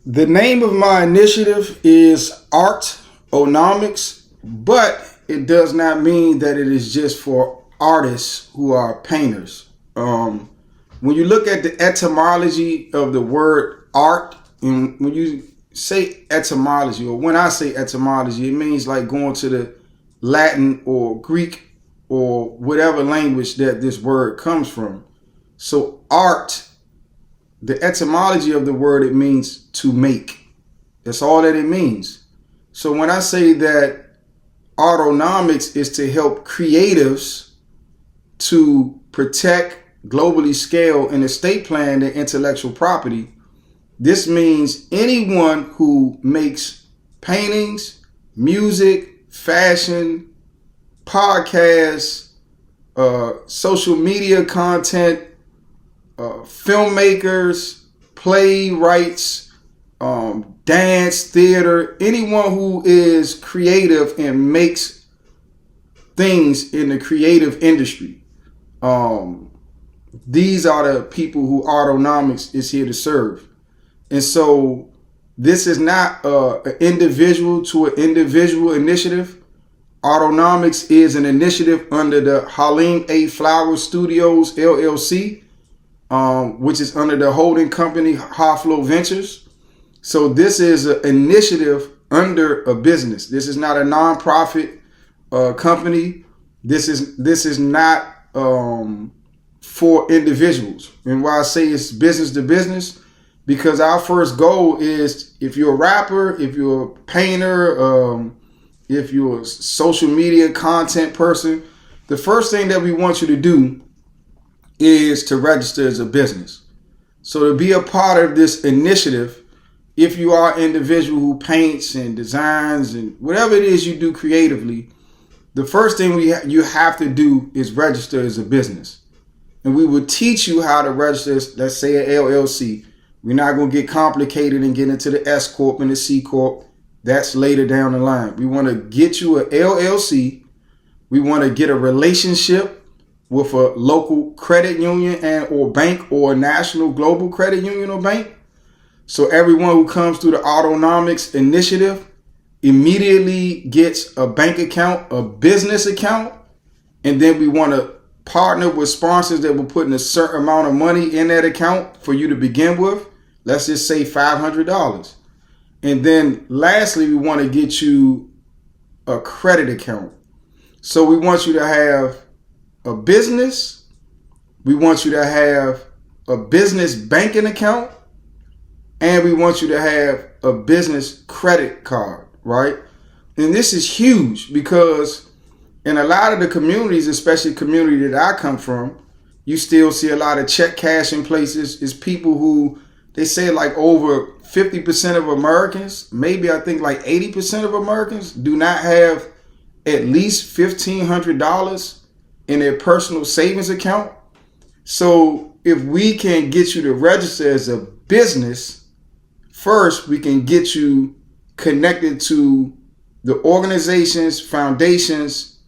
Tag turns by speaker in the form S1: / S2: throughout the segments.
S1: The name of my initiative is Artonomics, but it does not mean that it is just for artists who are painters. When you look at the etymology of the word art, and when you say etymology, or when I say etymology, it means like going to the Latin or Greek or whatever language that this word comes from. So art, the etymology of the word, it means to make. That's all that it means. So when I say that Artonomics is to help creatives to protect, globally scale, and estate plan their intellectual property, this means anyone who makes paintings, music, fashion, podcasts, social media content, filmmakers, playwrights, dance, theater, anyone who is creative and makes things in the creative industry. These are the people who Artonomics is here to serve. And so this is not an individual to an individual initiative. Artonomics is an initiative under the Halim A. Flowers Studios, LLC, which is under the holding company Haflo Ventures. So this is an initiative under a business. This is not a nonprofit company. This is not for individuals. And why I say it's business to business, because our first goal is, if you're a rapper, if you're a painter, if you're a social media content person, the first thing that we want you to do is to register as a business. So to be a part of this initiative, if you are an individual who paints and designs and whatever it is you do creatively, the first thing you have to do is register as a business. And we will teach you how to register, let's say an LLC. We're not going to get complicated and get into the S Corp and the C Corp. That's later down the line. We want to get you an LLC. We want to get a relationship with a local credit union and or bank, or a national global credit union or bank. So everyone who comes through the Artonomics initiative immediately gets a bank account, a business account, and then we want to partner with sponsors that will put in a certain amount of money in that account for you to begin with. Let's just say $500. And then lastly, we want to get you a credit account. So we want you to have a business. We want you to have a business banking account. And we want you to have a business credit card, right? And this is huge because in a lot of the communities, especially the community that I come from, you still see a lot of check cashing places. It's people who, they say like over 50% of Americans, maybe I think like 80% of Americans do not have at least $1,500 in their personal savings account. So if we can get you to register as a business, first we can get you connected to the organizations, foundations,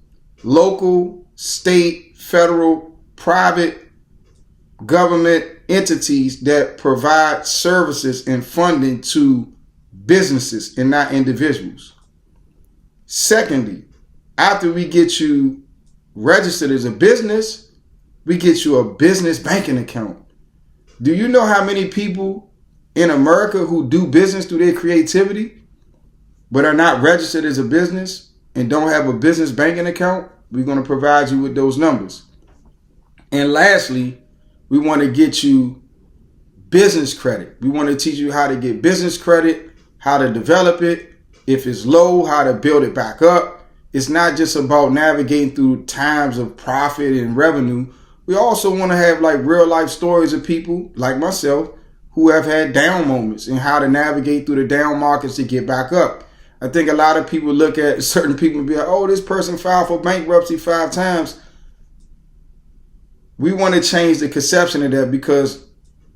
S1: local, state, federal, private, government entities that provide services and funding to businesses and not individuals. Secondly, after we get you registered as a business, we get you a business banking account. Do you know how many people in America who do business through their creativity but are not registered as a business and don't have a business banking account? We're going to provide you with those numbers. And lastly, we want to get you business credit. We want to teach you how to get business credit, how to develop it. If it's low, how to build it back up. It's not just about navigating through times of profit and revenue. We also want to have like real life stories of people like myself who have had down moments and how to navigate through the down markets to get back up. I think a lot of people look at certain people and be like, oh, this person filed for bankruptcy 5 times. We want to change the conception of that, because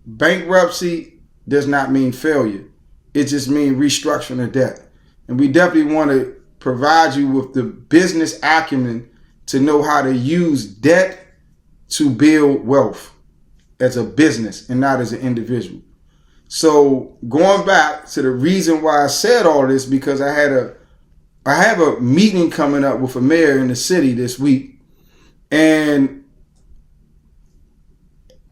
S1: bankruptcy does not mean failure. It just means restructuring of debt. And we definitely want to provide you with the business acumen to know how to use debt to build wealth as a business and not as an individual. So going back to the reason why I said all this, because I have a meeting coming up with a mayor in the city this week, and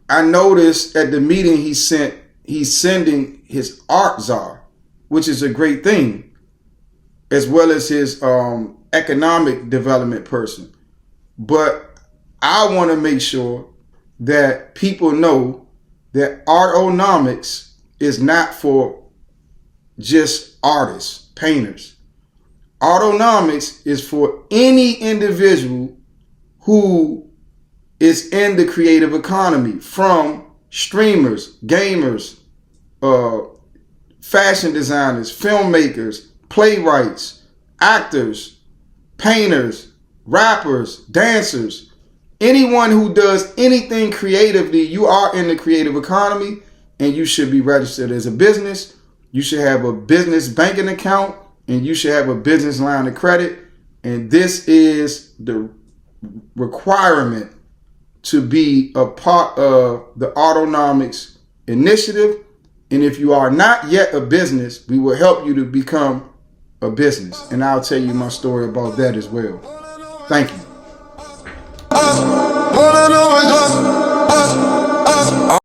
S1: I noticed at the meeting he's sending his art czar, which is a great thing, as well as his economic development person. But I want to make sure that people know that Artonomics is not for just artists, painters. Artonomics is for any individual who is in the creative economy, from streamers, gamers, fashion designers, filmmakers, playwrights, actors, painters, rappers, dancers. Anyone who does anything creatively, you are in the creative economy, and you should be registered as a business. You should have a business banking account, and you should have a business line of credit. And this is the requirement to be a part of the Artonomics initiative. And if you are not yet a business, we will help you to become a business. And I'll tell you my story about that as well. Thank you.